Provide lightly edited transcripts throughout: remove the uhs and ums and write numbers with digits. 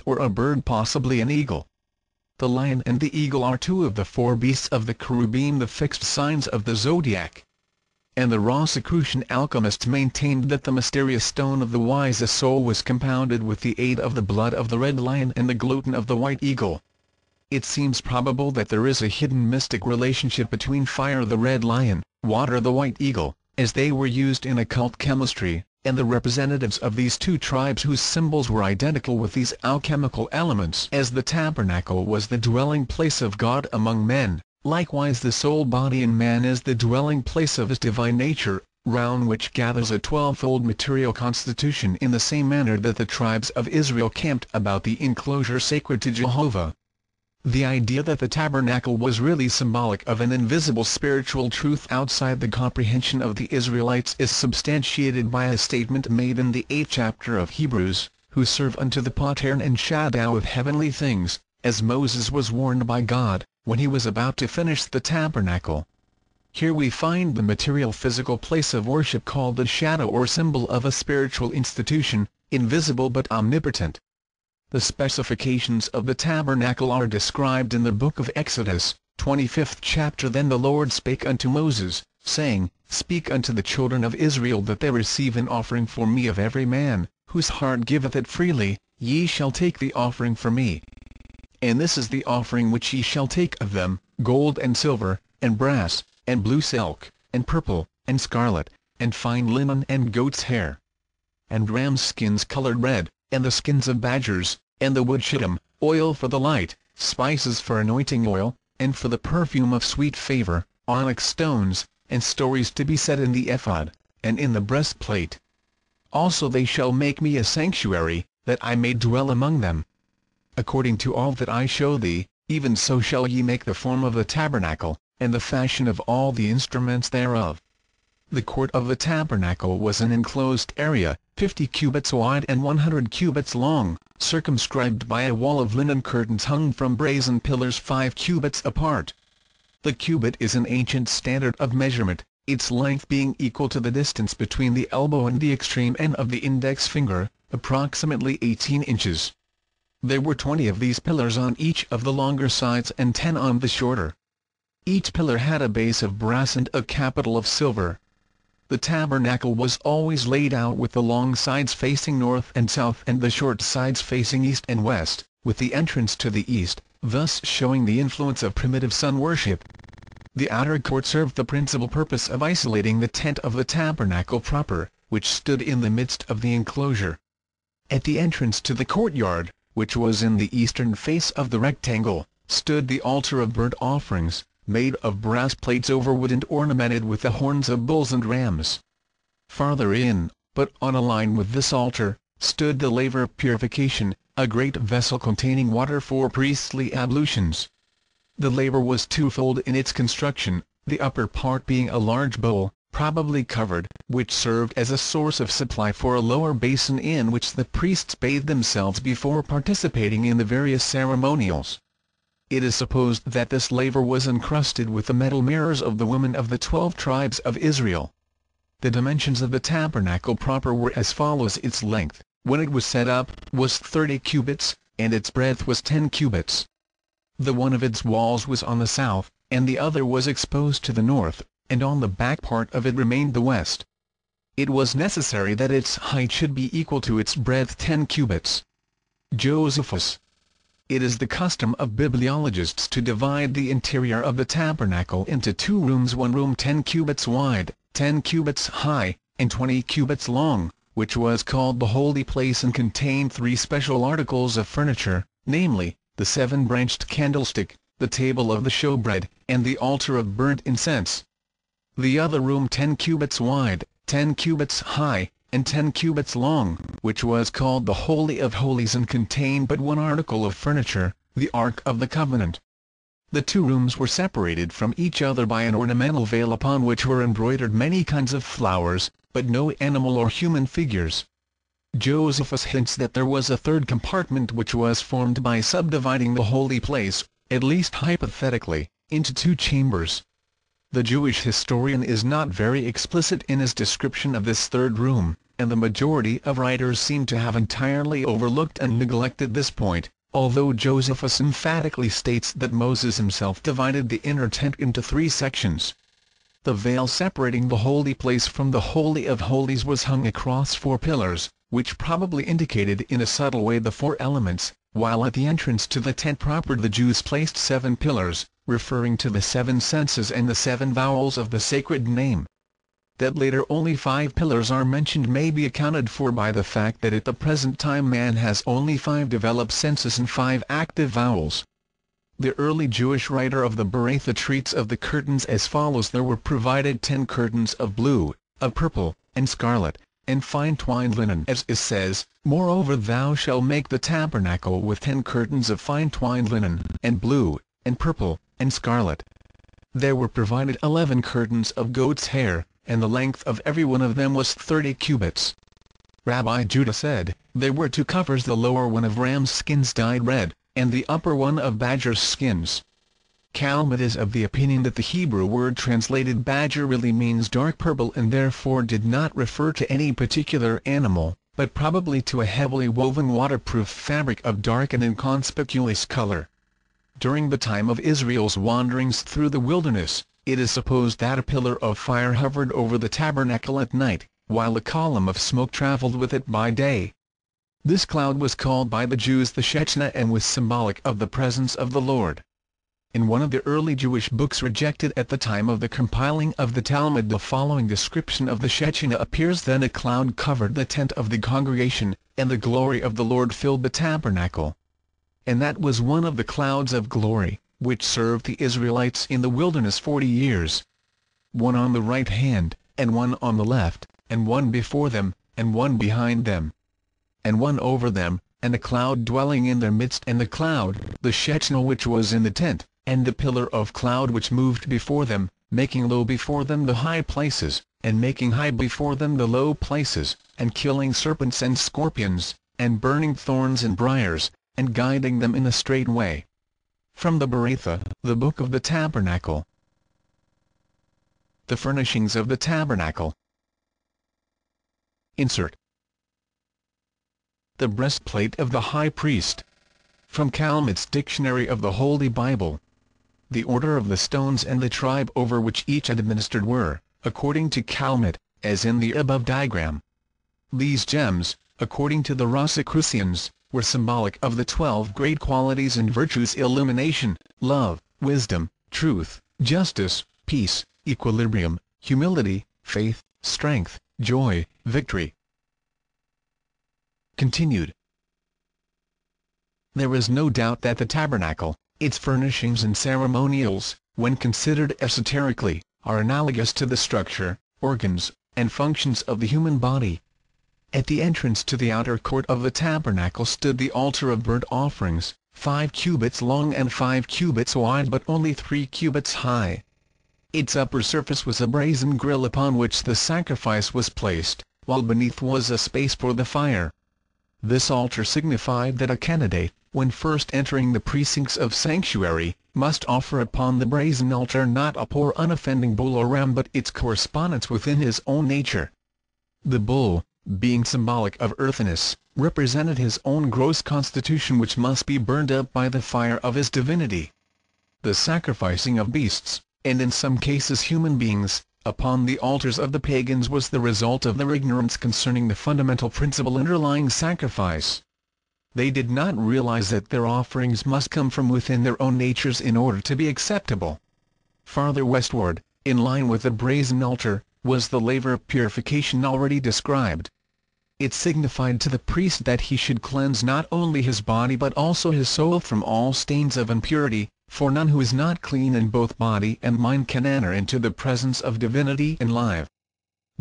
or a bird, possibly an eagle. The lion and the eagle are two of the four beasts of the cherubim, the fixed signs of the zodiac. And the Rosicrucian alchemists maintained that the mysterious stone of the wise soul was compounded with the aid of the blood of the red lion and the gluten of the white eagle. It seems probable that there is a hidden mystic relationship between fire, the red lion, water, the white eagle, as they were used in occult chemistry, and the representatives of these two tribes whose symbols were identical with these alchemical elements. As the tabernacle was the dwelling place of God among men, likewise the soul body in man is the dwelling place of his divine nature, round which gathers a 12-fold material constitution, in the same manner that the tribes of Israel camped about the enclosure sacred to Jehovah. The idea that the tabernacle was really symbolic of an invisible spiritual truth outside the comprehension of the Israelites is substantiated by a statement made in the 8th chapter of Hebrews, "Who serve unto the pattern and shadow of heavenly things," as Moses was warned by God, when he was about to finish the tabernacle. Here we find the material physical place of worship called a shadow or symbol of a spiritual institution, invisible but omnipotent. The specifications of the tabernacle are described in the book of Exodus, 25th chapter. "Then the Lord spake unto Moses, saying, Speak unto the children of Israel that they receive an offering for me of every man, whose heart giveth it freely, ye shall take the offering for me. And this is the offering which ye shall take of them, gold and silver, and brass, and blue silk, and purple, and scarlet, and fine linen, and goat's hair, and rams' skins colored red, and the skins of badgers, and the wood shittim, oil for the light, spices for anointing oil, and for the perfume of sweet favor, onyx stones, and stories to be set in the ephod, and in the breastplate. Also they shall make me a sanctuary, that I may dwell among them. According to all that I show thee, even so shall ye make the form of the tabernacle, and the fashion of all the instruments thereof." The court of the tabernacle was an enclosed area, 50 cubits wide and 100 cubits long, circumscribed by a wall of linen curtains hung from brazen pillars 5 cubits apart. The cubit is an ancient standard of measurement, its length being equal to the distance between the elbow and the extreme end of the index finger, approximately 18 inches. There were 20 of these pillars on each of the longer sides and 10 on the shorter. Each pillar had a base of brass and a capital of silver. The tabernacle was always laid out with the long sides facing north and south and the short sides facing east and west, with the entrance to the east, thus showing the influence of primitive sun worship. The outer court served the principal purpose of isolating the tent of the tabernacle proper, which stood in the midst of the enclosure. At the entrance to the courtyard, which was in the eastern face of the rectangle, stood the altar of burnt offerings, made of brass plates over wood and ornamented with the horns of bulls and rams. Farther in, but on a line with this altar, stood the laver of purification, a great vessel containing water for priestly ablutions. The laver was twofold in its construction, the upper part being a large bowl, probably covered, which served as a source of supply for a lower basin in which the priests bathed themselves before participating in the various ceremonials. It is supposed that this laver was encrusted with the metal mirrors of the women of the 12 tribes of Israel. The dimensions of the tabernacle proper were as follows: its length, when it was set up, was 30 cubits, and its breadth was 10 cubits. The one of its walls was on the south, and the other was exposed to the north, and on the back part of it remained the west. It was necessary that its height should be equal to its breadth 10 cubits. Josephus. It is the custom of bibliologists to divide the interior of the tabernacle into 2 rooms, one room 10 cubits wide, 10 cubits high, and 20 cubits long, which was called the Holy Place and contained 3 special articles of furniture, namely, the 7-branched candlestick, the table of the showbread, and the altar of burnt incense. The other room 10 cubits wide, 10 cubits high, and 10 cubits long, which was called the Holy of Holies and contained but one article of furniture, the Ark of the Covenant. The 2 rooms were separated from each other by an ornamental veil upon which were embroidered many kinds of flowers, but no animal or human figures. Josephus hints that there was a 3rd compartment which was formed by subdividing the holy place, at least hypothetically, into 2 chambers. The Jewish historian is not very explicit in his description of this 3rd room, and the majority of writers seem to have entirely overlooked and neglected this point, although Josephus emphatically states that Moses himself divided the inner tent into 3 sections. The veil separating the holy place from the Holy of Holies was hung across 4 pillars, which probably indicated in a subtle way the 4 elements, while at the entrance to the tent proper the Jews placed 7 pillars, referring to the 7 senses and the 7 vowels of the sacred name. That later only 5 pillars are mentioned may be accounted for by the fact that at the present time man has only 5 developed senses and 5 active vowels. The early Jewish writer of the Beratha treats of the curtains as follows: there were provided 10 curtains of blue, of purple, and scarlet, and fine twined linen, as it says, moreover thou shalt make the tabernacle with 10 curtains of fine twined linen, and blue, and purple, and scarlet. There were provided 11 curtains of goat's hair, and the length of every one of them was 30 cubits. Rabbi Judah said, there were 2 covers, the lower one of ram's skins dyed red, and the upper one of badger's skins. Talmud is of the opinion that the Hebrew word translated badger really means dark purple and therefore did not refer to any particular animal, but probably to a heavily woven waterproof fabric of dark and inconspicuous color. During the time of Israel's wanderings through the wilderness, it is supposed that a pillar of fire hovered over the tabernacle at night, while a column of smoke traveled with it by day. This cloud was called by the Jews the Shekinah and was symbolic of the presence of the Lord. In one of the early Jewish books rejected at the time of the compiling of the Talmud, the following description of the Shekinah appears: then a cloud covered the tent of the congregation, and the glory of the Lord filled the tabernacle. And that was one of the clouds of glory, which served the Israelites in the wilderness 40 years. One on the right hand, and one on the left, and one before them, and one behind them, and one over them, and a cloud dwelling in their midst, and the cloud, the Shekinah which was in the tent, and the pillar of cloud which moved before them, making low before them the high places, and making high before them the low places, and killing serpents and scorpions, and burning thorns and briars, and guiding them in the straight way. From the Beratha, the Book of the Tabernacle. The furnishings of the tabernacle. Insert. The breastplate of the high priest. From Talmud's Dictionary of the Holy Bible. The order of the stones and the tribe over which each administered were, according to Talmud, as in the above diagram. These gems, according to the Rosicrucians, were symbolic of the 12 great qualities and virtues: illumination, love, wisdom, truth, justice, peace, equilibrium, humility, faith, strength, joy, victory. Continued. There is no doubt that the tabernacle, its furnishings and ceremonials, when considered esoterically, are analogous to the structure, organs, and functions of the human body. At the entrance to the outer court of the tabernacle stood the altar of burnt offerings, 5 cubits long and 5 cubits wide but only 3 cubits high. Its upper surface was a brazen grill upon which the sacrifice was placed, while beneath was a space for the fire. This altar signified that a candidate, when first entering the precincts of sanctuary, must offer upon the brazen altar not a poor unoffending bull or ram but its correspondence within his own nature. The bull, being symbolic of earthiness, represented his own gross constitution which must be burned up by the fire of his divinity. The sacrificing of beasts, and in some cases human beings, upon the altars of the pagans was the result of their ignorance concerning the fundamental principle underlying sacrifice. They did not realize that their offerings must come from within their own natures in order to be acceptable. Farther westward, in line with the brazen altar, was the laver of purification already described. It signified to the priest that he should cleanse not only his body but also his soul from all stains of impurity, for none who is not clean in both body and mind can enter into the presence of divinity and life.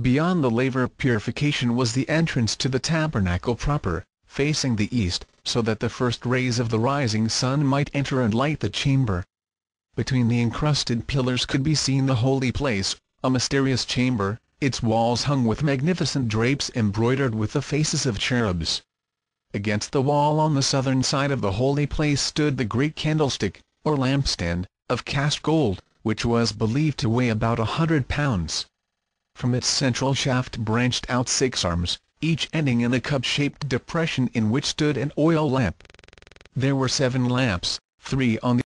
Beyond the laver of purification was the entrance to the tabernacle proper, facing the east, so that the first rays of the rising sun might enter and light the chamber. Between the encrusted pillars could be seen the holy place, a mysterious chamber, its walls hung with magnificent drapes embroidered with the faces of cherubs. Against the wall on the southern side of the holy place stood the great candlestick, or lampstand, of cast gold, which was believed to weigh about 100 pounds. From its central shaft branched out 6 arms, each ending in a cup-shaped depression in which stood an oil lamp. There were 7 lamps, 3 on